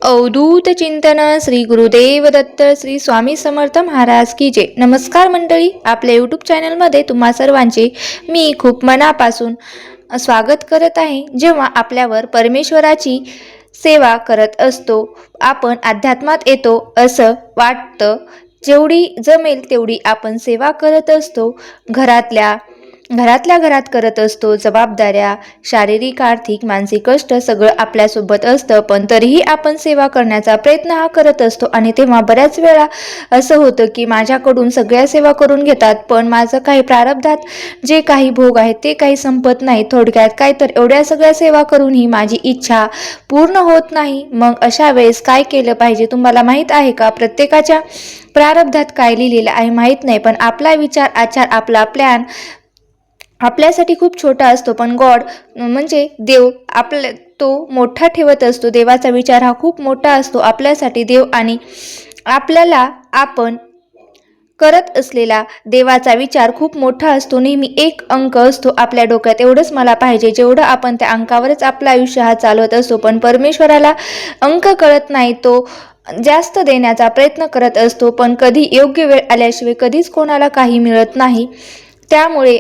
अवधूत चिंतन श्री गुरुदेव दत्त श्री स्वामी समर्थ महाराज की जय। नमस्कार मंडळी, आपल्या यूट्यूब चॅनलमध्ये तुम्हा सर्वांचे मी खूप मनापासून स्वागत करत आहे। जेव्हा आपल्यावर परमेश्वराची सेवा करत असतो, आपण अध्यात्मात येतो असं वाटतं। जेवढी जमेल तेवढी आपण सेवा करत असतो, घरातल्या घरात करत असतो। जबाबदाऱ्या, शारीरिक आर्थिक मानसिक कष्ट सगळं आपल्यासोबत असतं, पण तरीही आपण सेवा करण्याचा प्रयत्न हा करत असतो। आणि तेव्हा बऱ्याच वेळा असं होतं की माझ्याकडून सगळ्या सेवा करून घेतात, पण माझं काही प्रारब्धात जे काही भोग आहेत ते काही संपत नाही। थोडक्यात काय तर एवढ्या सगळ्या सेवा करूनही माझी इच्छा पूर्ण होत नाही। मग अशा वेळेस काय केलं पाहिजे तुम्हाला माहीत आहे का? प्रत्येकाच्या प्रारब्धात काय लिहिलेलं आहे माहीत नाही, पण आपला विचार आचार आपला प्लॅन आपल्यासाठी खूप छोटा असतो, पण गॉड म्हणजे देव आपल्या तो मोठा ठेवत असतो। देवाचा विचार हा खूप मोठा असतो आपल्यासाठी। देव आणि आपल्याला आपण करत असलेला देवाचा विचार खूप मोठा असतो। नेहमी एक अंक असतो आपल्या डोक्यात, एवढंच मला पाहिजे, जेवढं आपण त्या अंकावरच आपला आयुष्य हा चालवत असतो। पण परमेश्वराला अंक कळत नाही, तो जास्त देण्याचा प्रयत्न करत असतो, पण कधी योग्य वेळ आल्याशिवाय कधीच कोणाला काही मिळत नाही। त्यामुळे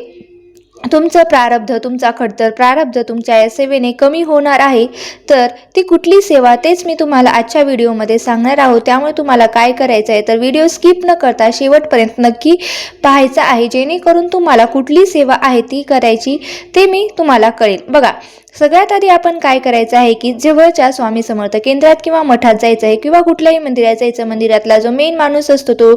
तुमचं प्रारब्ध, तुमचा खडतर प्रारब्ध तुमच्या या सेवेने कमी होणार आहे। तर ती कुठली सेवा तेच मी तुम्हाला आजच्या व्हिडिओमध्ये सांगणार आहोत। त्यामुळे तुम्हाला काय करायचं आहे तर व्हिडिओ स्किप न करता शेवटपर्यंत नक्की पाहायचा आहे, जेणेकरून तुम्हाला कुठली सेवा आहे ती करायची ते मी तुम्हाला कळेल। बघा, सगळ्यात आधी आपण काय करायचं आहे की जवळच्या स्वामी समर्थ केंद्रात किंवा मठात जायचं आहे, किंवा कुठल्याही मंदिरात जायचं। मंदिरातला जो मेन माणूस असतो तो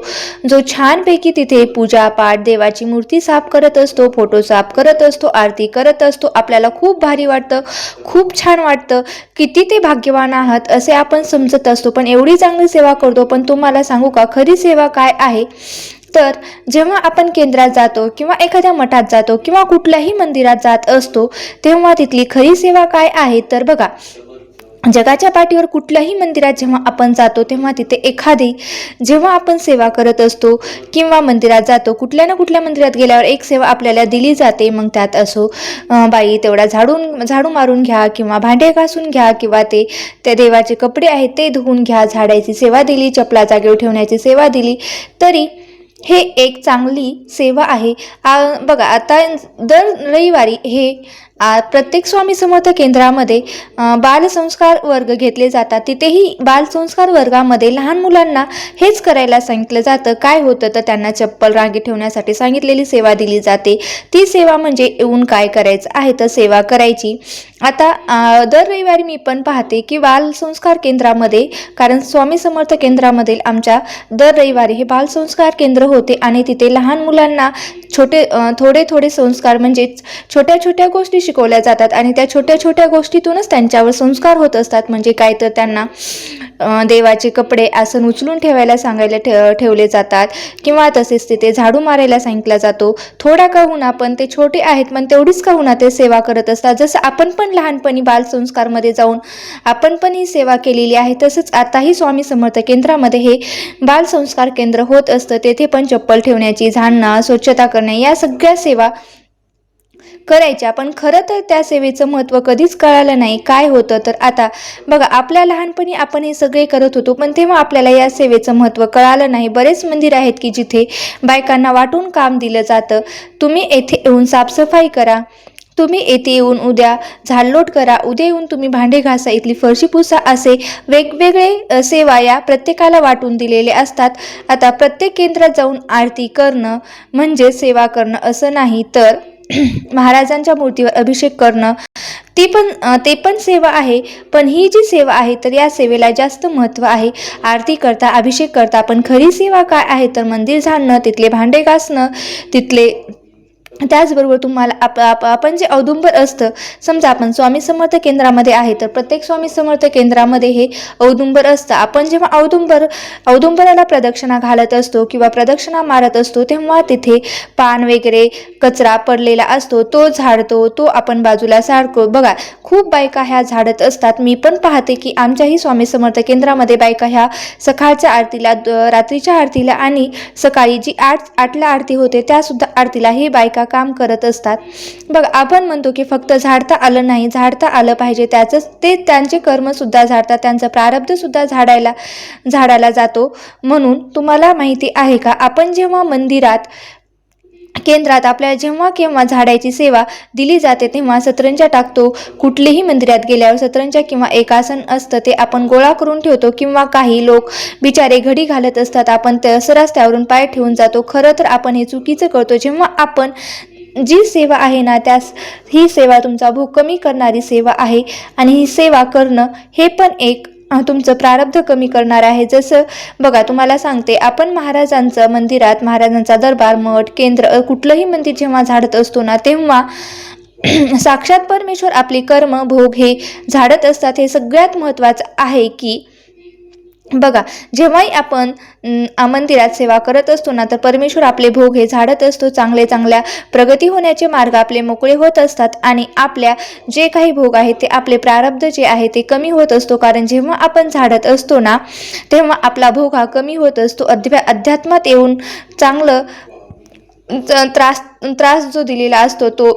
जो छानपैकी तिथे पूजा पाठ, देवाची मूर्ती साफ करत असतो, फोटो साफ करत असतो, आरती करत असतो। आपल्याला खूप भारी वाटतं, खूप छान वाटतं, किती ते भाग्यवान आहात असे आपण समजत असतो। पण एवढी चांगली सेवा करतो, पण तुम्हाला सांगू का खरी सेवा काय आहे? तर जेव्हा आपण केंद्रात जातो किंवा एखाद्या मठात जातो किंवा कुठल्याही मंदिरात जात असतो, तेव्हा तिथली खरी सेवा काय आहे? तर बघा, जगाच्या पाठीवर कुठल्याही मंदिरात जेव्हा आपण जातो तेव्हा तिथे एखादी जेव्हा आपण सेवा करत असतो किंवा मंदिरात जातो, कुठल्या ना कुठल्या मंदिरात गेल्यावर एक सेवा आपल्याला दिली जाते। मग त्यात असो बाई तेवढा झाडू मारून घ्या, किंवा भांडे घासून घ्या, किंवा ते देवाचे कपडे आहेत ते धुवून घ्या, झाडायची सेवा दिली, चपला जागेवर ठेवण्याची सेवा दिली, तरी हे एक चांगली सेवा आहे। बघा, आता दर रविवारी हे प्रत्येक स्वामी समर्थ केंद्रामध्ये बालसंस्कार वर्ग घेतले जातात। तिथेही बालसंस्कार वर्गामध्ये लहान मुलांना हेच करायला सांगितलं जातं। काय होतं तर त्यांना चप्पल रांगेत ठेवण्यासाठी सांगितलेली सेवा दिली जाते। ती सेवा म्हणजे येऊन काय करायचं आहे तर सेवा करायची। आता दर रविवारी मी पण पाहते की बालसंस्कार केंद्रामध्ये, कारण स्वामी समर्थ केंद्रामधील आमच्या दर रविवारी हे बालसंस्कार केंद्र होते, आणि तिथे लहान मुलांना थोडे संस्कार म्हणजे छोट्या छोट्या गोष्टी शिकवल्या जातात, आणि त्या छोट्या छोट्या गोष्टीतूनच त्यांच्यावर संस्कार होत असतात। म्हणजे काय तर त्यांना देवाचे कपडे आसन उचलून ठेवायला ठेवले जातात, किंवा तसेच तिथे झाडू मारायला सांगितला जातो। थोडा का होईना, पण ते छोटे आहेत पण तेवढीच का होईना ते सेवा करत असतात। जसं आपण पण लहानपणी बालसंस्कारमध्ये जाऊन आपण पण ही सेवा केलेली आहे, तसंच आताही स्वामी समर्थ केंद्रामध्ये हे बालसंस्कार केंद्र होत असतं। तेथे पण चप्पल ठेवण्याची, झाडणं, स्वच्छता करणे या सगळ्या सेवा करायच्या। पण खरं तर त्या सेवेचं महत्त्व कधीच कळालं नाही। काय होतं तर आता बघा, आपल्या लहानपणी आपण हे सगळे करत होतो, पण तेव्हा आपल्याला या सेवेचं महत्त्व कळालं नाही। बरेच मंदिर आहेत की जिथे बायकांना वाटून काम दिलं जातं। तुम्ही येथे येऊन साफसफाई करा, तुम्ही येथे येऊन उद्या झाडलोट करा, उद्या येऊन तुम्ही भांडे घासा, इथली फरशी पुसा, असे वेगवेगळे सेवा या प्रत्येकाला वाटून दिलेले असतात। आता प्रत्येक केंद्रात जाऊन आरती करणं म्हणजे सेवा करणं असं नाही, तर महाराजांच्या मूर्तीवर अभिषेक करणं ते पण सेवा आहे। पण ही जी सेवा आहे तर या सेवेला जास्त महत्त्व आहे। आरती करता, अभिषेक करता, पण खरी सेवा काय आहे तर मंदिर झाडणं, तिथले भांडे घासणं, तिथले त्याचबरोबर तुम्हाला आपण जे औदुंबर असतं, समजा आपण स्वामी समर्थ केंद्रामध्ये आहे तर प्रत्येक स्वामी समर्थ केंद्रामध्ये हे औदुंबर असतं। आपण जेव्हा औदुंबराला प्रदक्षिणा घालत असतो किंवा प्रदक्षिणा मारत असतो, तेव्हा तिथे पान वगैरे कचरा पडलेला असतो तो झाडतो, तो आपण बाजूला सारतो। बघा, खूप बायका ह्या झाडत असतात। मी पण पाहते की आमच्याही स्वामी समर्थ केंद्रामध्ये बायका ह्या सकाळच्या आरतीला, रात्रीच्या आरतीला आणि सकाळी जी 8ला आरती होते त्यासुद्धा आरतीला ही बायका काम करत असतात. बघा, आपण म्हणतो की फक्त झाडता आलं नाही, झाडता आलं पाहिजे, ते त्यांचे कर्मसुद्धा झाडतात, त्यांचं प्रारब्धसुद्धा झाडाला जातो. म्हणून तुम्हाला माहिती आहे का, आपण जेव्हा मंदिरात केंद्रात आपल्याला जेव्हा केव्हा झाडाची सेवा दिली जाते तेव्हा सतरंजा टाकतो. कुठलेही मंदिरात गेल्यावर सतरंजा किंवा एक आसन असतं ते आपण गोळा करून ठेवतो, किंवा काही लोक बिचारे घडी घालत असतात, आपण रस्त्यावरून पाय ठेवून जातो. खरं तर आपण हे चुकीचं करतो. जेव्हा आपण जी सेवा आहे ना, ही सेवा तुमचा भूक कमी करणारी सेवा आहे, आणि ही सेवा करणं हे पण एक तुमचं प्रारब्ध कमी करणार आहे. जसं बघा, तुम्हाला सांगते, आपण महाराजांचं मंदिरात, महाराजांचा दरबार, मठ, केंद्र, कुठलंही मंदिर जेव्हा झाडत असतो ना, तेव्हा साक्षात परमेश्वर आपली कर्म भोग हे झाडत असतात. हे सगळ्यात महत्त्वाचं आहे की बघा, जेव्हाही आपण मंदिरात सेवा करत असतो ना, तर परमेश्वर आपले भोग हे झाडत असतो. चांगल्या प्रगती होण्याचे मार्ग आपले मोकळे होत असतात, आणि आपल्या जे काही भोग आहेत ते आपले प्रारब्ध जे आहे ते कमी होत असतो. कारण जेव्हा आपण झाडत असतो ना, तेव्हा आपला भोग हा कमी होत असतो. अध्यात्मात येऊन चांगलं त्रास जो दिलेला असतो तो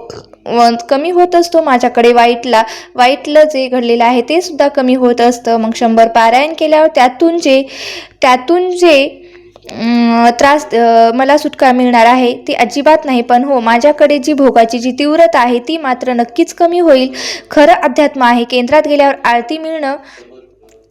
कमी होत असतो. माझ्याकडे वाईटलं जे घडलेलं आहे ते सुद्धा कमी होत असतं. मग 100 पारायण केल्यावर त्यातून जे त्रास मला सुटका मिळणार आहे ती अजिबात नाही. पण हो, माझ्याकडे जी भोगाची जी तीव्रता आहे ती मात्र नक्कीच कमी होईल. खरं अध्यात्म आहे. केंद्रात गेल्यावर आरती मिळणं.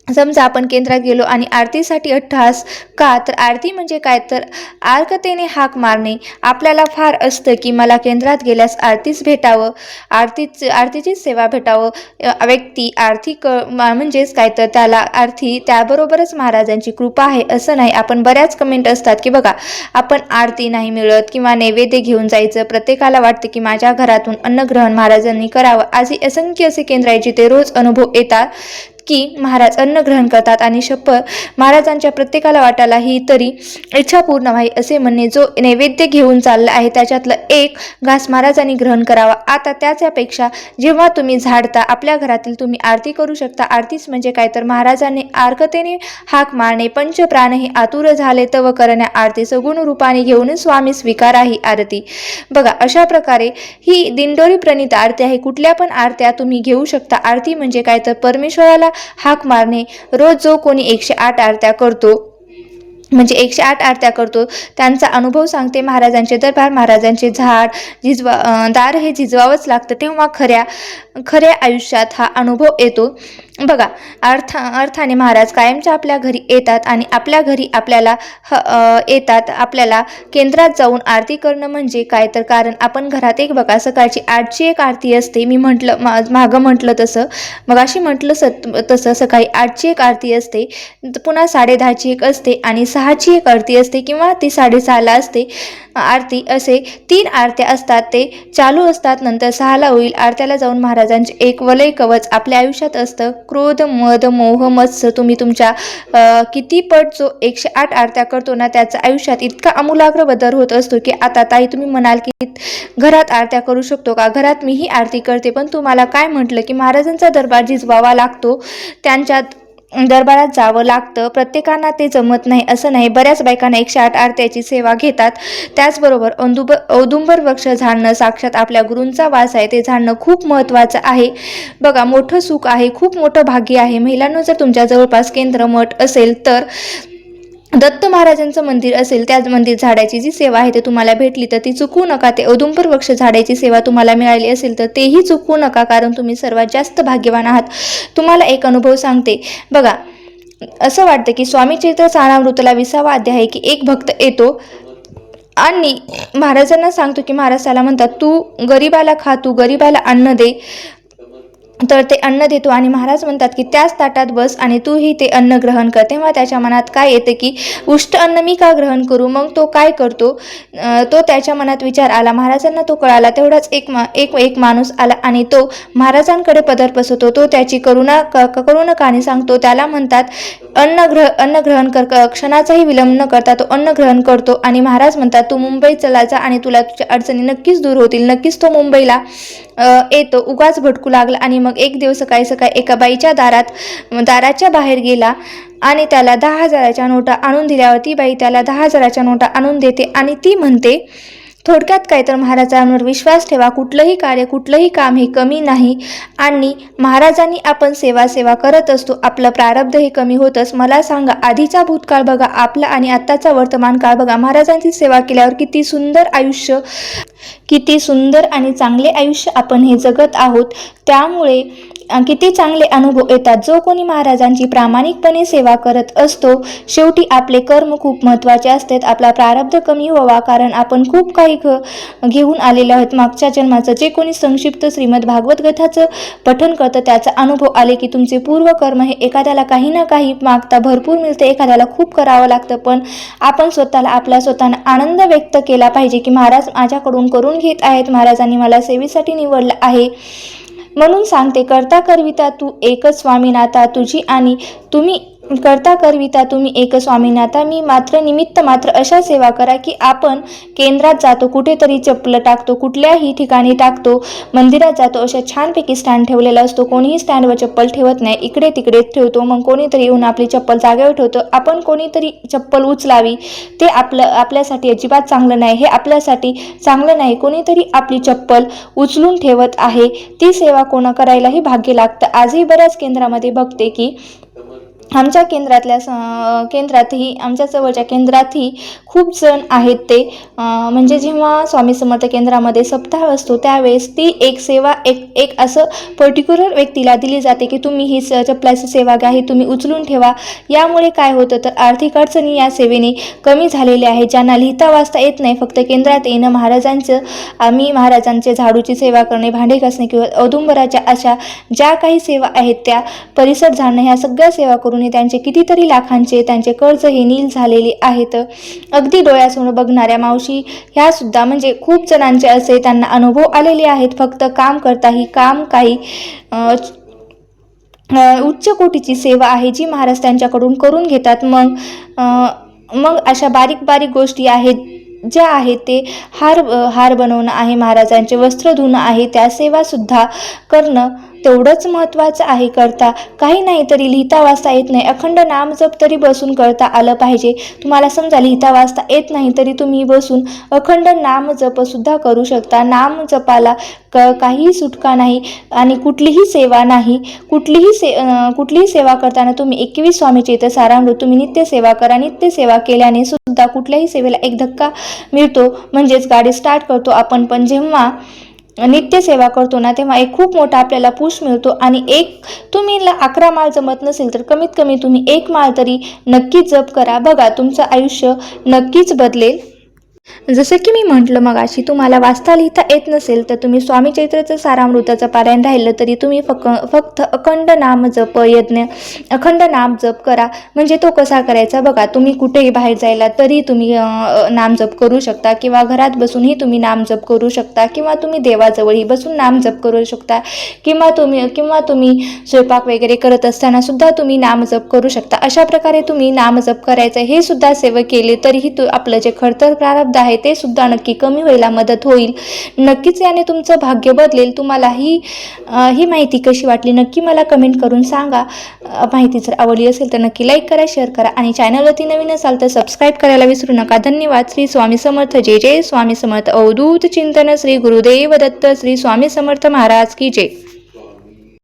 समजा आपण केंद्रात गेलो आणि आरतीसाठी अट्टहास का, तर आरती म्हणजे काय, तर आर्कतेने हाक मारणे. आपल्याला फार असतं की मला केंद्रात गेल्यास आरतीच भेटावं, आरतीचीच सेवा भेटावं. व्यक्ती म्हणजेच काय, तर त्याला आरती त्याबरोबरच महाराजांची कृपा आहे असं नाही. आपण बऱ्याच कमेंट असतात की बघा, आपण आरती नाही मिळत किंवा नैवेद्य घेऊन जायचं. प्रत्येकाला वाटतं की माझ्या घरातून अन्नग्रहण महाराजांनी करावं. आजही असंख्य असे केंद्र आहे जिथे रोज अनुभव येतात की महाराज अन्न ग्रहण करतात, आणि महाराजांच्या प्रत्येकाला वाटायला ही तरी इच्छा पूर्ण व्हावी असे म्हणणे. जो नैवेद्य घेऊन चालला आहे त्याच्यातलं एक घास महाराजांनी ग्रहण करावा. आता त्याच्यापेक्षा जेव्हा तुम्ही झाडता, आपल्या घरातील तुम्ही आरती करू शकता. आरतीच म्हणजे काय, तर महाराजांनी आर्कतेने हाक मारणे. पंचप्राण हे आतुर झाले तव करण्या आरती, सगुण रूपाने घेऊन स्वामी स्वीकारा ही आरती. बघा, अशा प्रकारे ही दिंडोरी प्रणित आरती आहे. कुठल्या पण आरत्या तुम्ही घेऊ शकता. आरती म्हणजे काय, तर परमेश्वराला हाक मारणे. रोज जो कोणी 108 आरत्या करतो, म्हणजे 108 आरत्या करतो, त्यांचा अनुभव सांगते. महाराजांचे दरबार, महाराजांचे दार हे झिजवावंच लागतं, तेव्हा खऱ्या आयुष्यात हा अनुभव येतो. बघा, अर्थाने महाराज कायमच्या आपल्या घरी येतात, आणि आपल्या घरी आपल्याला येतात. आपल्याला केंद्रात जाऊन आरती करणं म्हणजे काय, तर कारण आपण घरात एक बघा, सकाळची 8ची एक आरती असते. मी मागं म्हटलं तसं, मग अशी म्हटलं तसं सकाळी 8ची एक आरती असते, पुन्हा 10:30ची एक असते, आणि 6ची एक आरती असते, किंवा ती 6:30ला असते आरती. असे 3 आरत्या असतात, ते चालू असतात. नंतर 6ला होईल. आरत्याला जाऊन महाराजांचे एक वलय कवच आपल्या आयुष्यात असतं. क्रोध, मद, मोह, मत्सर, तुम्ही तुमच्या किती पट जो 108 आरत्या करतो ना, त्याच्या आयुष्यात इतका आमूलाग्र बदल होत असतो की आता ताई तुम्ही म्हणाल की घरात आरत्या करू शकतो का? घरात मीही आरती करते, पण तुम्हाला काय म्हटलं की महाराजांचा दरबार झिजवावा लागतो, त्यांच्यात दरबारात जावं लागतं. प्रत्येकांना ते जमत नाही असं नाही. बऱ्याच बायकांना 108 आरत्याची सेवा घेतात. त्याचबरोबर औदुंबर वृक्ष झाडणं, साक्षात आपल्या गुरूंचा वास आहे, ते झाडणं खूप महत्त्वाचं आहे. बघा, मोठं सुख आहे, खूप मोठं भाग्य आहे. महिलांनो, जर तुमच्या जवळपास केंद्र, मठ असेल, तर दत्त महाराजांचं मंदिर असेल, त्याच मंदिर झाडाची जी सेवा आहे ते तुम्हाला भेटली तर ती चुकवू नका. ते औदुंबर वृक्ष झाडाची सेवा तुम्हाला मिळाली असेल तर तेही चुकवू नका, कारण तुम्ही सर्वात जास्त भाग्यवान आहात. तुम्हाला एक अनुभव सांगते. बघा, असं वाटतं की स्वामी चरित्र सारामृतला 20वा अध्याय आहे की एक भक्त येतो आणि महाराजांना सांगतो की महाराज त्याला म्हणतात, तू गरीबाला खा, तू गरीबाला अन्न दे. तर ते अन्न देतो, आणि महाराज म्हणतात की त्याच ताटात बस आणि तूही ते अन्न ग्रहण कर. तेव्हा त्याच्या मनात काय येते की उष्ट अन्न मी का ग्रहण करू? मग तो काय करतो, तो त्याच्या मनात विचार आला. महाराजांना तो कळाला. तेवढाच एक माणूस आला आणि तो महाराजांकडे पदर पसरतो. तो त्याची करुणा कहाणी सांगतो. त्याला म्हणतात अन्न ग्रहण कर. क्षणाचाही विलंब न करता तो अन्न ग्रहण करतो, आणि महाराज म्हणतात तू मुंबईत चला जा आणि तुला तुझ्या अडचणी नक्कीच दूर होतील. नक्कीच तो मुंबईला येतो. उगाच भटकू लागला, आणि मग एक दिवस सकाळी एका बाईच्या दाराच्या बाहेर गेला आणि त्याला 10,000च्या नोटा आणून दिल्यावर ती बाई त्याला 10,000च्या नोटा आणून देते, आणि ती म्हणते थोडक्यात काय तर महाराजांवर विश्वास ठेवा. कुठलंही कार्य कुठलंही काम हे कमी नाही आणि महाराजांनी आपण सेवा करत असतो. आपलं प्रारब्ध हे कमी होतंच. मला सांगा, आधीचा भूतकाळ बघा, आपला आणि आत्ताचा वर्तमान काळ बघा. महाराजांची सेवा केल्यावर किती सुंदर आयुष्य, किती सुंदर आणि चांगले आयुष्य आपण हे जगत आहोत. त्यामुळे किती चांगले अनुभव येतात. जो कोणी महाराजांची प्रामाणिकपणे सेवा करत असतो, शेवटी आपले कर्म खूप महत्त्वाचे असतात. आपला प्रारब्ध कमी व्हावा, कारण आपण खूप काही घेऊन आलेलो आहोत मागच्या जन्माचं. जे कोणी संक्षिप्त श्रीमद भागवत गीताचं पठण करतं, त्याचा अनुभव आले की तुमचे पूर्व कर्म हे एखाद्याला काही ना काही मागता भरपूर मिळते, एखाद्याला खूप करावं लागतं. पण आपण आपल्या स्वतःला आनंद व्यक्त केला पाहिजे की महाराज माझ्याकडून करून घेत आहेत, महाराजांनी मला सेवेसाठी निवडलं आहे. म्हणून सांगते, करता करविता तू एक स्वामीनाथा, तुझी आणि तुम्ही करता करविता तुम्ही एक स्वामीनाथा, मी मात्र निमित्त मात्र. अशा सेवा करा की आपण केंद्रात जातो, कुठेतरी चप्पल टाकतो, कुठल्याही ठिकाणी टाकतो, मंदिरात जातो, अशा छानपैकी स्टँड ठेवलेला असतो. कोणीही स्टँडवर चप्पल ठेवत नाही, इकडे तिकडे ठेवतो. मग कोणीतरी येऊन आपली चप्पल जागेवर ठेवतो. आपण कोणीतरी चप्पल उचलावी, ते आपल्यासाठी अजिबात चांगलं नाही, हे आपल्यासाठी चांगलं नाही. कोणीतरी आपली चप्पल उचलून ठेवत आहे, ती सेवा कोण करायलाही भाग्य लागतं. आजही बऱ्याच केंद्रामध्ये बघते की आमच्या केंद्रातही आमच्या जवळच्या केंद्रातही खूप जण आहेत ते म्हणजे जेव्हा स्वामी समर्थ केंद्रामध्ये सप्ताह असतो त्यावेळेस ती एक सेवा एक असं पर्टिक्युलर व्यक्तीला दिली जाते की तुम्ही ही चप्पलाची सेवा घ्या, ही तुम्ही उचलून ठेवा. यामुळे काय होतं तर आर्थिक अडचणी या सेवेने कमी झालेल्या आहेत. ज्यांना लिहिता वाचता येत नाही, फक्त केंद्रात येणं, महाराजांचे झाडूची सेवा करणे, भांडे घासणे किंवा औदुंबराच्या अशा ज्या काही सेवा आहेत त्या परिसर झाडणं, ह्या सगळ्या सेवा करून त्यांचे कितीतरी लाखांचे त्यांचे कर्ज हे नील झालेले आहेत. अगदी डोळ्यासमोर बघणाऱ्या मावशी ह्या सुद्धा म्हणजे खूप जणांचे असे त्यांना अनुभव आलेले आहेत. फक्त काम करता ही काम काही उच्च कोटीची सेवा आहे जी महाराज त्यांच्याकडून करून घेतात. मग अशा बारीक बारीक गोष्टी आहेत ज्या आहेत ते हार बनवणं आहे, महाराजांचे वस्त्र धुणं आहे, त्या सेवा सुद्धा करणं तेवढंच महत्त्वाचं आहे. करता काही नाही तरी लिहिता वाचता येत नाही, अखंड नामजप तरी बसून करता आलं पाहिजे. तुम्हाला समजा लिहिता वाचता येत नाही तरी तुम्ही बसून अखंड नामजप सुद्धा करू शकता. नामजपाला काहीही सुटका नाही आणि कुठलीही सेवा नाही. कुठलीही सेवा करताना तुम्ही 21 स्वामी चरित्र सारामृत तुम्ही नित्य सेवा करा. नित्य सेवा केल्याने सुद्धा कुठल्याही सेवेला एक धक्का मिळतो, म्हणजेच गाडी स्टार्ट करतो आपण. पण जेव्हा नित्य सेवा करतो ना, तेव्हा एक खूप मोठा आपल्याला पुश मिळतो. आणि तुम्ही 11 माळ जमत नसेल तर कमीत कमी तुम्ही 1 माळ तरी नक्कीच जप करा. बघा, तुमचं आयुष्य नक्कीच बदलेल. जसं की मी म्हटलं मगाशी, तुम्हाला वाचता लिहिता येत नसेल तर तुम्ही स्वामी चरित्राचं सारामृताचं पारायण राहिलं तरी तुम्ही फक्त अखंड नाम जप यज्ञ, अखंड नाम जप करा. म्हणजे तो कसा करायचा बघा, तुम्ही कुठेही बाहेर जायला तरी तुम्ही नाम जप करू शकता, किंवा घरात बसूनही तुम्ही नाम जप करू शकता, किंवा तुम्ही देवाजवळही बसून नाम जप करू शकता, किंवा तुम्ही स्वयंपाक वगैरे करत असताना सुद्धा तुम्ही नाम जप करू शकता. अशा प्रकारे तुम्ही नाम जप करायचं. हे सुद्धा सेवा केले तरीही आपलं जे खडतर प्रारब्ध आहे ते सुद्धा नक्की कमी व्हायला मदत होईल. नक्कीच याने तुमचं भाग्य बदलेल. तुम्हाला ही माहिती कशी वाटली नक्की मला कमेंट करून सांगा. माहिती जर आवडली असेल तर नक्की लाईक करा, शेअर करा आणि चॅनलवरती नवीन असाल तर सबस्क्राईब करायला विसरू नका. धन्यवाद. श्री स्वामी समर्थ. जय जय स्वामी समर्थ. अवधूत चिंतन. श्री गुरुदेव दत्त. श्री स्वामी समर्थ महाराज की जय.